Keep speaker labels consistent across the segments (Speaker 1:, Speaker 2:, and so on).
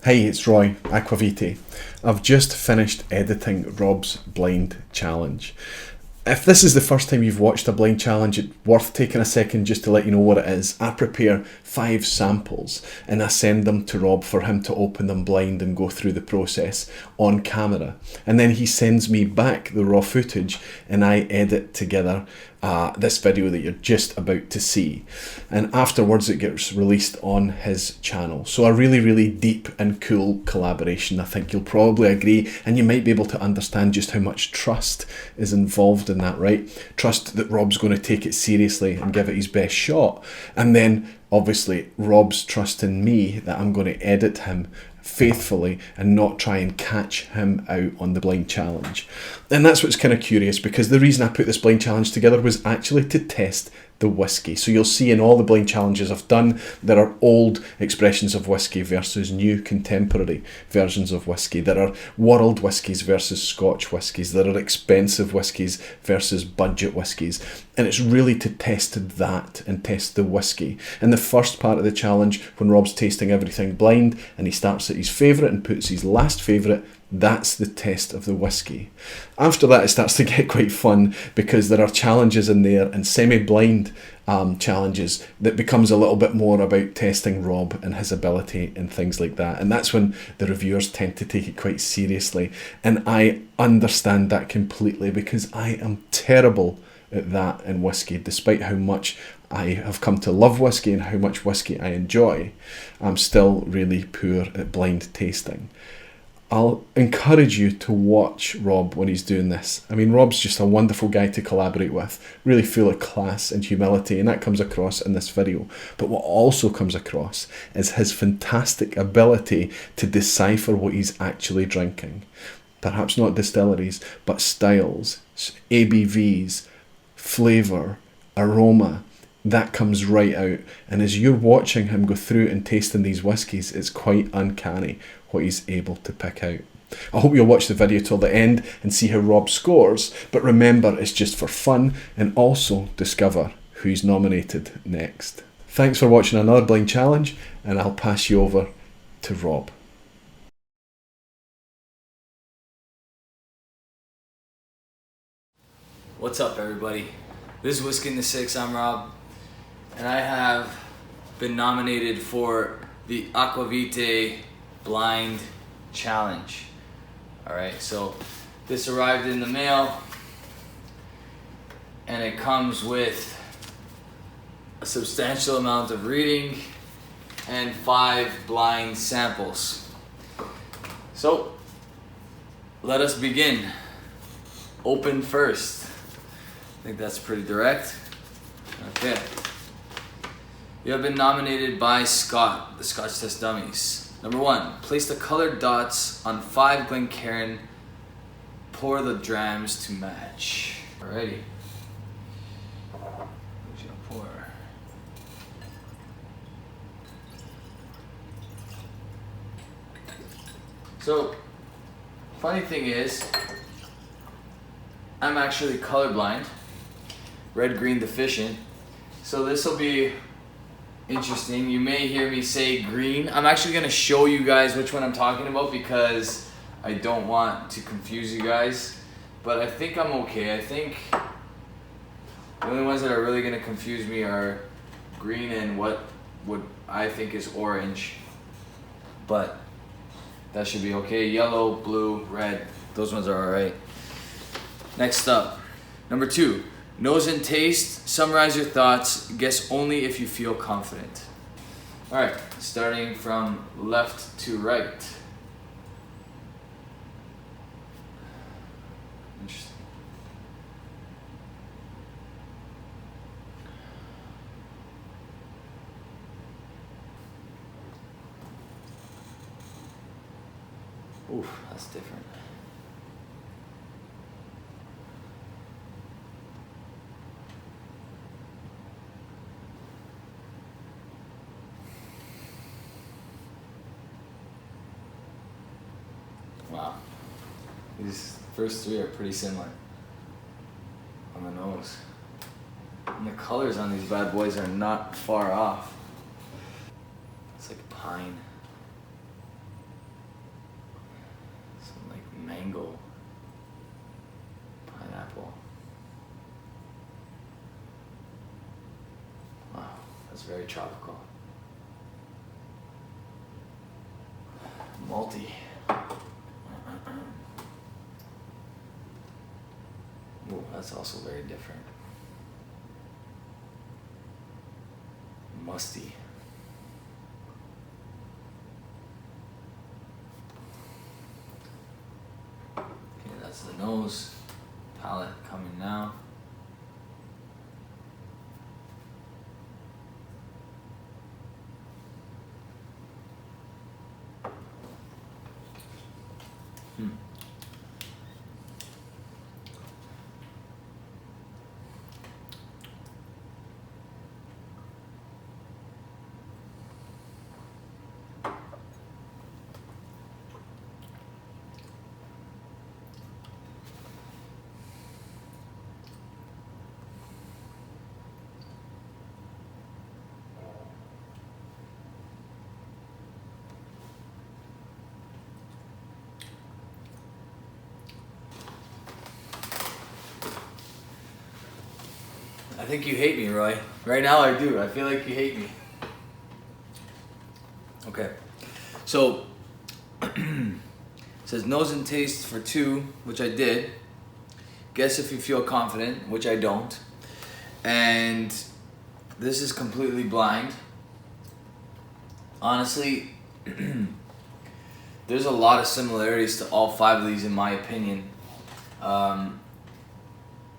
Speaker 1: Hi, it's Roy, Aqvavitae. I've just finished editing Rob's blind challenge. If this is the first time you've watched a blind challenge, it's worth taking a second just to let you know what it is. I prepare 5 samples and I send them to Rob for him to open them blind and go through the process on camera. And then he sends me back the raw footage and I edit together this video that you're just about to see. And afterwards it gets released on his channel. So a really, really deep and cool collaboration. I think you'll probably agree, and you might be able to understand just how much trust is involved in that, right? Trust that Rob's going to take it seriously and give it his best shot. And then obviously Rob's trust in me that I'm going to edit him faithfully and not try and catch him out on the blind challenge. And that's what's kind of curious, because the reason I put this blind challenge together was actually to test the whiskey. So you'll see in all the blind challenges I've done, there are old expressions of whiskey versus new contemporary versions of whiskey. There are world whiskies versus Scotch whiskies. There are expensive whiskies versus budget whiskies. And it's really to test that and test the whiskey. In the first part of the challenge, when Rob's tasting everything blind and he starts at his favourite and puts his last favourite, that's the test of the whiskey. After that, it starts to get quite fun, because there are challenges in there and semi-blind challenges that becomes a little bit more about testing Rob and his ability and things like that. And that's when the reviewers tend to take it quite seriously. And I understand that completely, because I am terrible at that in whiskey. Despite how much I have come to love whiskey and how much whiskey I enjoy, I'm still really poor at blind tasting. I'll encourage you to watch Rob when he's doing this. I mean, Rob's just a wonderful guy to collaborate with, really full of class and humility, and that comes across in this video. But what also comes across is his fantastic ability to decipher what he's actually drinking. Perhaps not distilleries, but styles, ABVs, flavour, aroma. That comes right out, and as you're watching him go through and tasting these whiskies, it's quite uncanny what he's able to pick out. I hope you'll watch the video till the end and see how Rob scores, but remember, it's just for fun, and also discover who's nominated next. Thanks for watching another blind challenge, and I'll pass you over to Rob.
Speaker 2: What's up, everybody? This is Whiskey in the Six. I'm Rob, and I have been nominated for the Aqvavitae Blind Challenge. Alright, so this arrived in the mail, and it comes with a substantial amount of reading and 5 blind samples. So let us begin. Open first. I think that's pretty direct. Okay. You have been nominated by Scott, the Scotch Test Dummies. Number 1, place the colored dots on 5 Glencairn. Pour the drams to match. Alrighty. Who's gonna pour? So, funny thing is, I'm actually colorblind, red-green deficient, so this will be interesting. You may hear me say green. I'm actually going to show you guys which one I'm talking about, because I don't want to confuse you guys, but I think I'm okay. I think the only ones that are really going to confuse me are green and what I think is orange, but that should be okay. Yellow, blue, red, those ones are alright. Next up, number 2, nose and taste. Summarize your thoughts. Guess only if you feel confident. Alright, starting from left to right. Interesting. Oof, that's different. Wow. These first 3 are pretty similar on the nose. And the colors on these bad boys are not far off. It's like pine. very tropical. Malty. Ooh, that's also very different. Musty. Okay, that's the nose. Palate coming now. I think you hate me, Roy. Right now I do. I feel like you hate me. Okay. So, it says nose and taste for 2, which I did. Guess if you feel confident, which I don't. And this is completely blind. Honestly, there's a lot of similarities to all 5 of these in my opinion.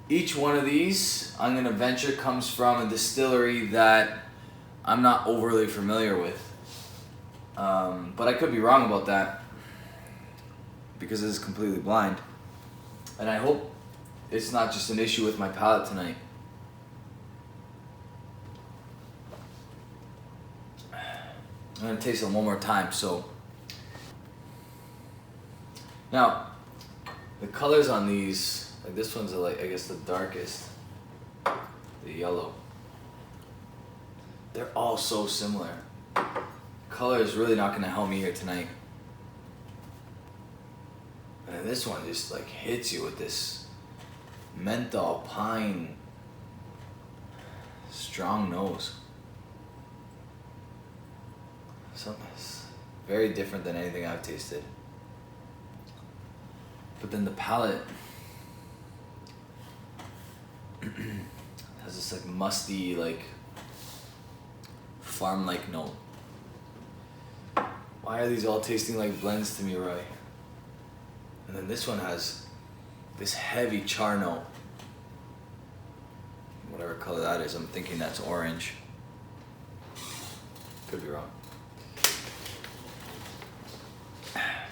Speaker 2: Each one of these, I'm going to venture, comes from a distillery that I'm not overly familiar with. But I could be wrong about that because this is completely blind. And I hope it's not just an issue with my palate tonight. I'm going to taste it one more time. So now, the colors on these, like this one's I guess the darkest, the yellow. They're all so similar. Color is really not going to help me here tonight. And then this one just like hits you with this menthol pine strong nose. Something very different than anything I've tasted. But then the palate has this like musty, like farm-like note. Why are these all tasting like blends to me, Roy? And then this one has this heavy char note. Whatever color that is, I'm thinking that's orange. Could be wrong.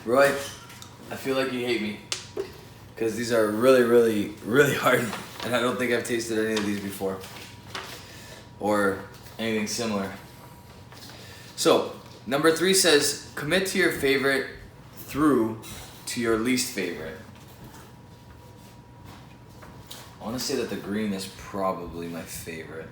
Speaker 2: Roy, I feel like you hate me. Because these are really, really, really hard. And I don't think I've tasted any of these before. Or anything similar. So, number 3 says, commit to your favorite through to your least favorite. I want to say that the green is probably my favorite.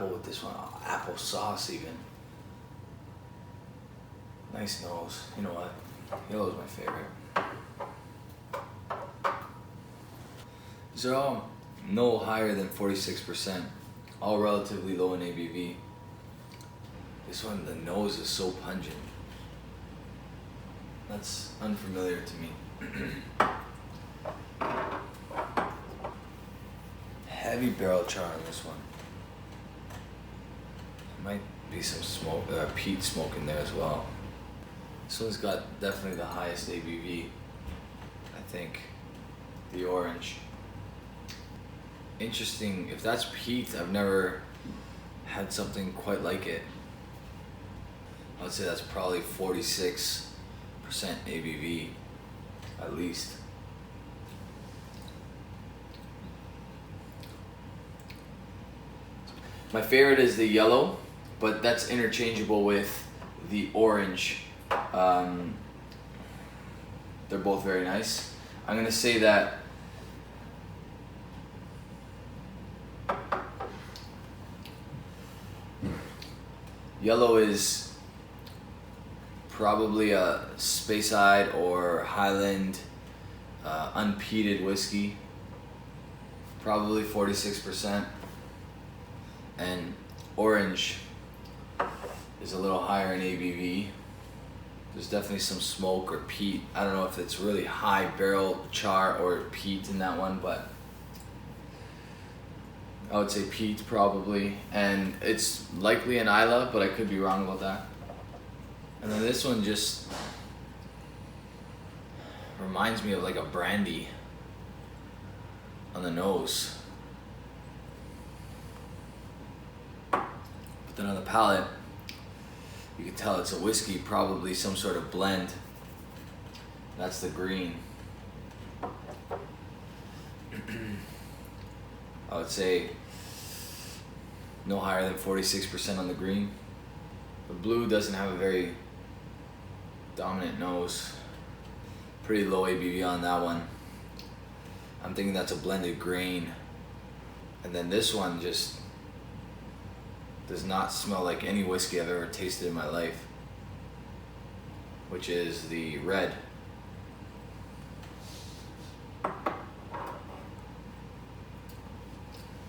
Speaker 2: With this one, apple sauce even. Nice nose. You know what? Yellow is my favorite. These are all no higher than 46%. All relatively low in ABV. This one, the nose is so pungent. That's unfamiliar to me. Heavy barrel char on this one. Might be some smoke, peat smoke in there as well. This one's got definitely the highest ABV, I think. The orange. Interesting, if that's peat, I've never had something quite like it. I would say that's probably 46% ABV, at least. My favorite is the yellow, but that's interchangeable with the orange. They're both very nice. I'm gonna say that Yellow is probably a Speyside or Highland unpeated whiskey, probably 46%. And orange is a little higher in ABV. There's definitely some smoke or peat. I don't know if it's really high barrel char or peat in that one, but I would say peat probably. And it's likely an Isla, but I could be wrong about that. And then this one just reminds me of like a brandy on the nose. But then on the palate, you can tell it's a whiskey, probably some sort of blend. That's the green. I would say no higher than 46% on the green. The blue doesn't have a very dominant nose. Pretty low ABV on that one. I'm thinking that's a blended grain. And then this one just does not smell like any whiskey I've ever tasted in my life, which is the red.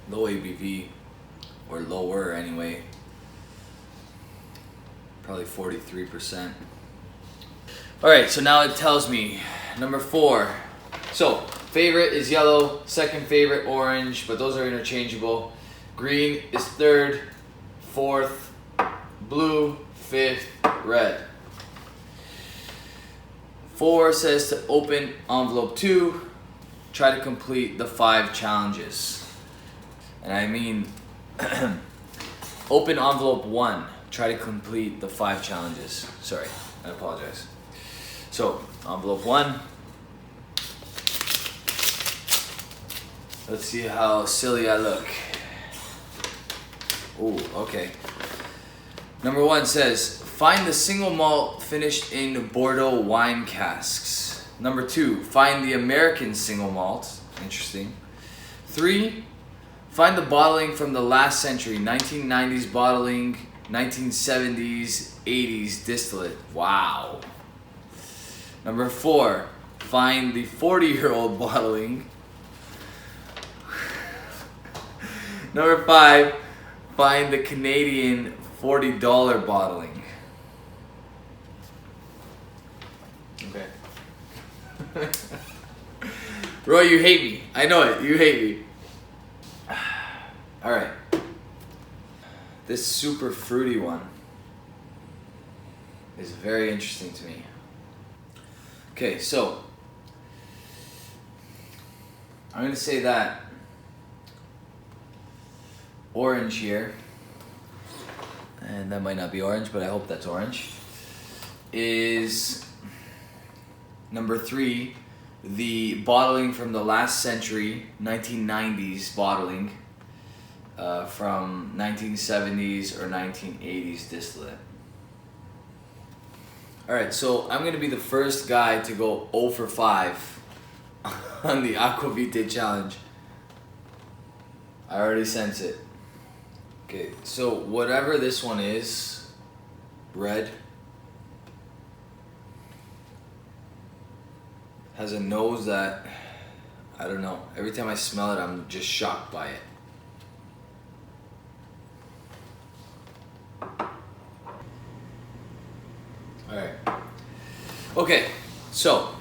Speaker 2: Low ABV, or lower anyway, probably 43%. Alright, so now it tells me number 4. So favorite is yellow, second favorite orange, but those are interchangeable. Green is third, fourth, blue, fifth, red. 4 says to open envelope 2, try to complete the 5 challenges. And I mean, open envelope 1, try to complete the 5 challenges. Sorry, I apologize. So, envelope 1. Let's see how silly I look. Ooh, okay. Number 1 says, find the single malt finished in Bordeaux wine casks. Number 2, find the American single malt. Interesting. 3, find the bottling from the last century, 1990s bottling, 1970s, 80s distillate. Wow. Number 4, find the 40-year-old bottling. Number 5, find the Canadian $40 bottling. Okay. Roy, you hate me. I know it. You hate me. Alright. This super fruity one is very interesting to me. Okay, so I'm going to say that orange here, and that might not be orange, but I hope that's orange, is number 3, the bottling from the last century, 1990s bottling, from 1970s or 1980s distillate. Alright, so I'm going to be the first guy to go 0 for 5 on the Aqvavitae challenge. I already sense it. Okay, so whatever this one is, red, has a nose that, I don't know, every time I smell it, I'm just shocked by it. Alright. Okay, so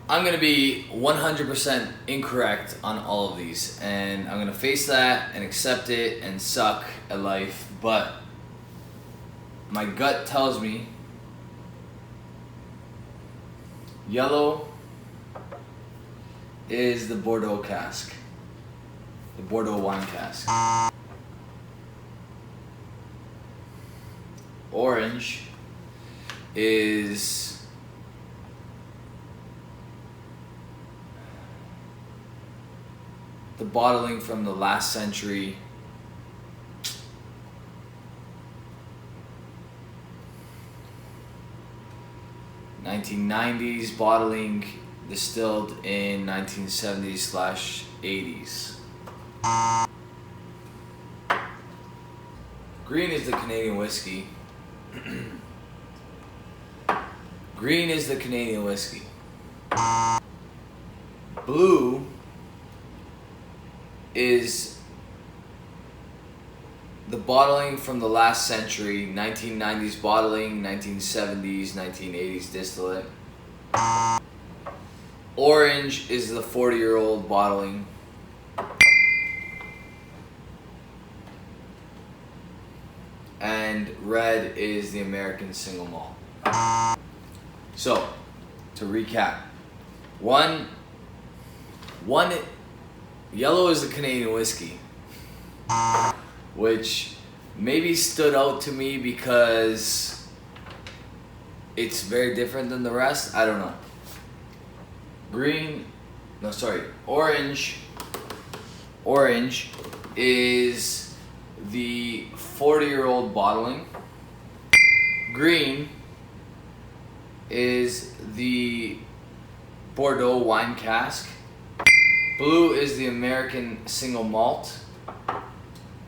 Speaker 2: I'm going to be 100% incorrect on all of these, and I'm going to face that and accept it and suck at life, but my gut tells me yellow is the Bordeaux cask, the Bordeaux wine cask. Orange is the bottling from the last century, '90s bottling, distilled in 1970s/80s. Green is the Canadian whiskey. Green is the Canadian whiskey. Blue is the bottling from the last century, 1990s bottling, 1970s, 1980s distillate. Orange is the 40-year-old bottling. And red is the American single malt. So, to recap, one, yellow is the Canadian whiskey, which maybe stood out to me because it's very different than the rest. I don't know. Orange is the 40-year-old bottling. Green is the Bordeaux wine cask. Blue is the American single malt.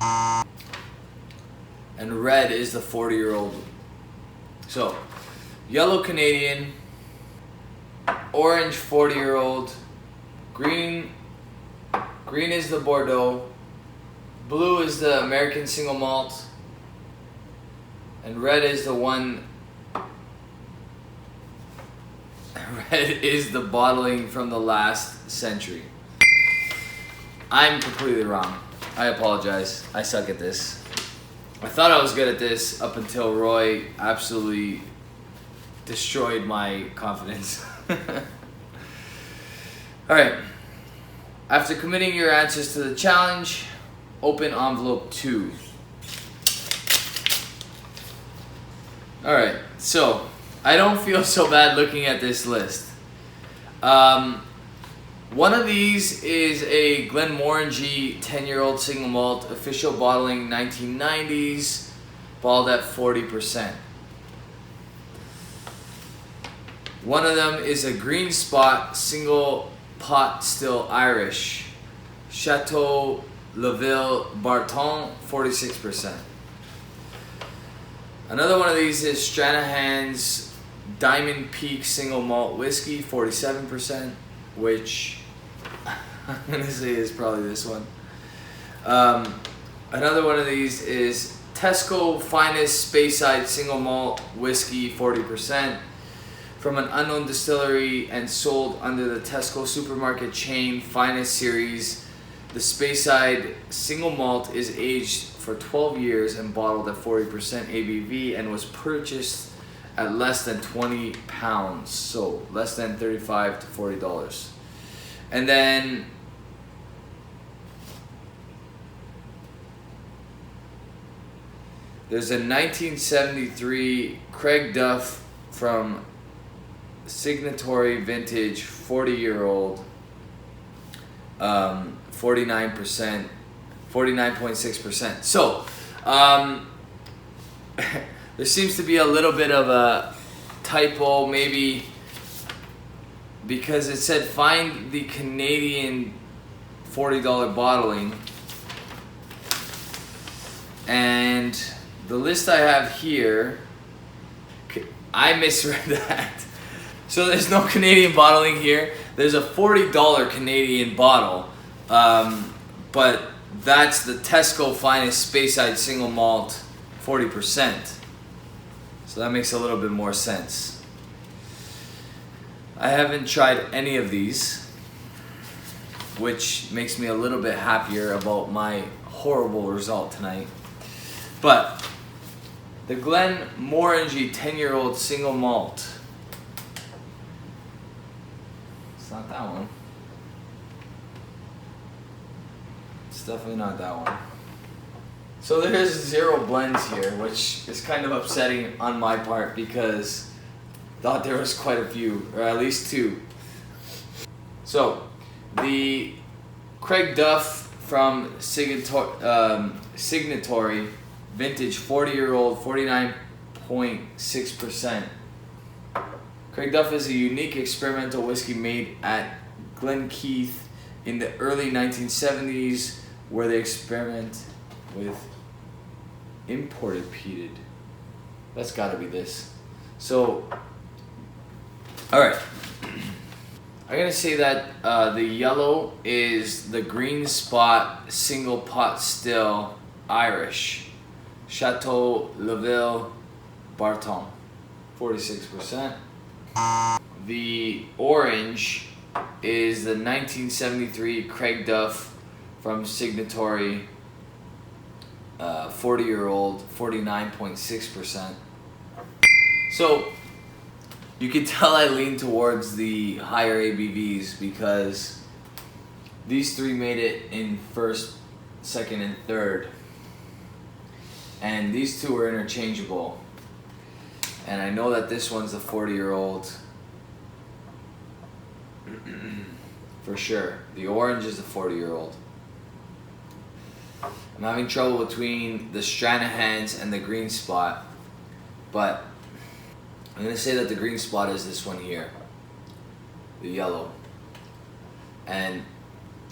Speaker 2: And red is the 40-year-old. So, yellow Canadian, orange 40-year-old, green is the Bordeaux, blue is the American single malt, and red is the bottling from the last century. I'm completely wrong. I apologize. I suck at this. I thought I was good at this up until Roy absolutely destroyed my confidence. Alright. After committing your answers to the challenge, open envelope 2. Alright, so I don't feel so bad looking at this list. One of these is a Glenmorangie 10-year-old single malt, official bottling 1990s, bottled at 40%. One of them is a Green Spot single pot still Irish, Chateau Laville Barton, 46%. Another one of these is Stranahan's Diamond Peak single malt whiskey, 47%, which I'm gonna say is probably this one. Another one of these is Tesco Finest Speyside single malt whiskey, 40%. From an unknown distillery and sold under the Tesco supermarket chain Finest series. The Speyside single malt is aged for 12 years and bottled at 40% ABV and was purchased at less than 20 pounds, so less than $35 to $40. And then there's a 1973 Craig Duff from Signatory Vintage 40-year-old, 49%, 49.6%. So, there seems to be a little bit of a typo, maybe because it said find the Canadian $40 bottling, and the list I have here, I misread that. So there's no Canadian bottling here. There's a $40 Canadian bottle, but that's the Tesco Finest Speyside single malt, 40%. So that makes a little bit more sense. I haven't tried any of these, which makes me a little bit happier about my horrible result tonight. But the Glenmorangie 10-year-old single malt. It's not that one. It's definitely not that one. So there's 0 blends here, which is kind of upsetting on my part because I thought there was quite a few, or at least 2. So the Craig Duff from Signatory Vintage 40-year-old, 49.6%. Craig Duff is a unique experimental whiskey made at Glenkeith in the early 1970s, where they experiment with imported peated. That's got to be this. So, all right. I'm gonna say that the yellow is the green spot single pot still Irish, Chateau Laville Barton, 46%. The orange is the 1973 Craig Duff from Signatory, 40-year-old, 49.6%. So you can tell I lean towards the higher ABVs because these three made it in first, second, and third. And these two are interchangeable. And I know that this one's the 40-year-old. For sure. The orange is the 40-year-old. I'm having trouble between the Stranahan's and the green spot. But I'm going to say that the green spot is this one here. The yellow. And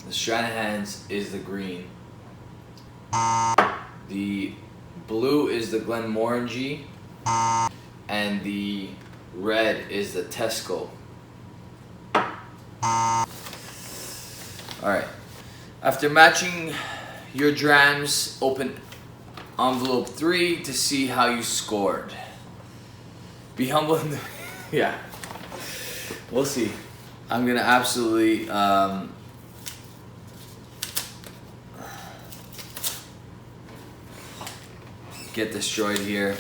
Speaker 2: the Stranahan's is the green. The blue is the Glenmorangie. And the red is the Tesco. Alright. After matching your drams, open envelope 3 to see how you scored. Be humble in the yeah. We'll see. I'm gonna absolutely get destroyed here.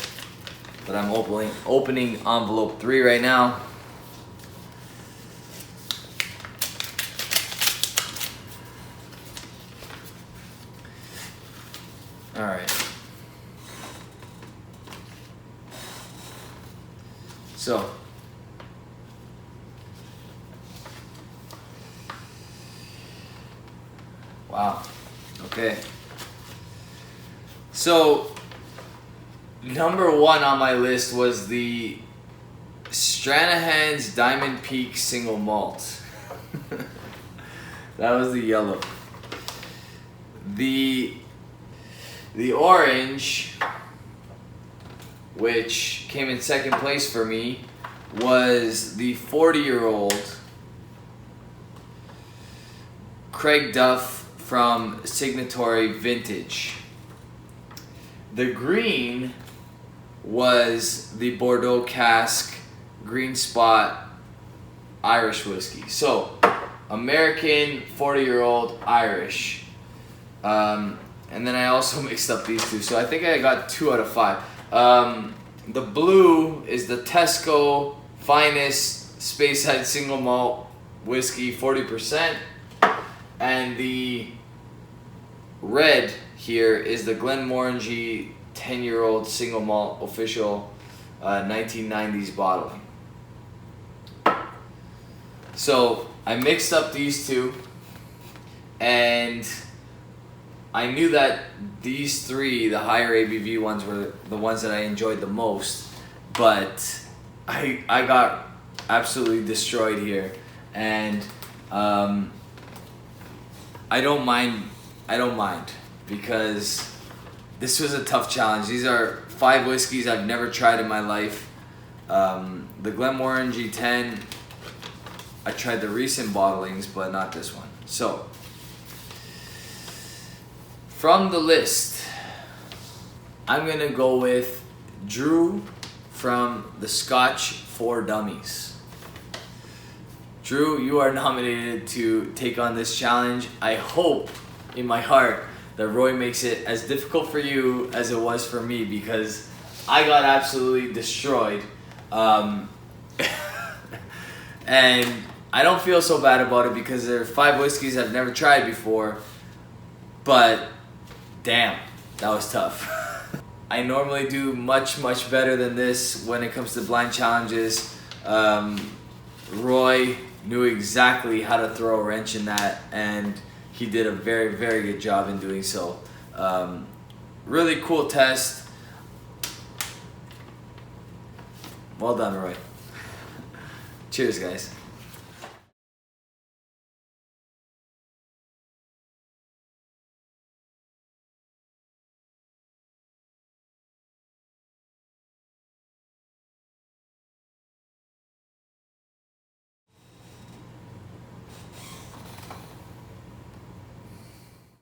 Speaker 2: But I'm opening envelope 3 right now. All right. So, wow. Okay. So, number 1 on my list was the Stranahan's Diamond Peak Single Malt. That was the yellow. The orange, which came in second place for me, was the 40-year-old Craig Duff from Signatory Vintage. The green was the Bordeaux Cask Green Spot Irish whiskey. So, American, 40-year-old, Irish. And then I also mixed up these two. So I think I got 2 out of 5. The blue is the Tesco Finest Speyside Single Malt Whiskey, 40%. And the red here is the Glenmorangie 10-year-old Single Malt Official 1990s bottling. So I mixed up these two, and I knew that these 3, the higher ABV ones, were the ones that I enjoyed the most, but I got absolutely destroyed here, and I don't mind because this was a tough challenge. These are 5 whiskeys I've never tried in my life. The Glenmorangie 10, I tried the recent bottlings, but not this one. So, from the list, I'm going to go with Drew from the Scotch for Dummies. Drew, you are nominated to take on this challenge. I hope in my heart that Roy makes it as difficult for you as it was for me, because I got absolutely destroyed. And I don't feel so bad about it because there are 5 whiskeys I've never tried before, but damn, that was tough. I normally do much better than this when it comes to blind challenges. Roy knew exactly how to throw a wrench in that, and he did a very good job in doing so. Really cool test. Well done, Roy. Cheers, guys.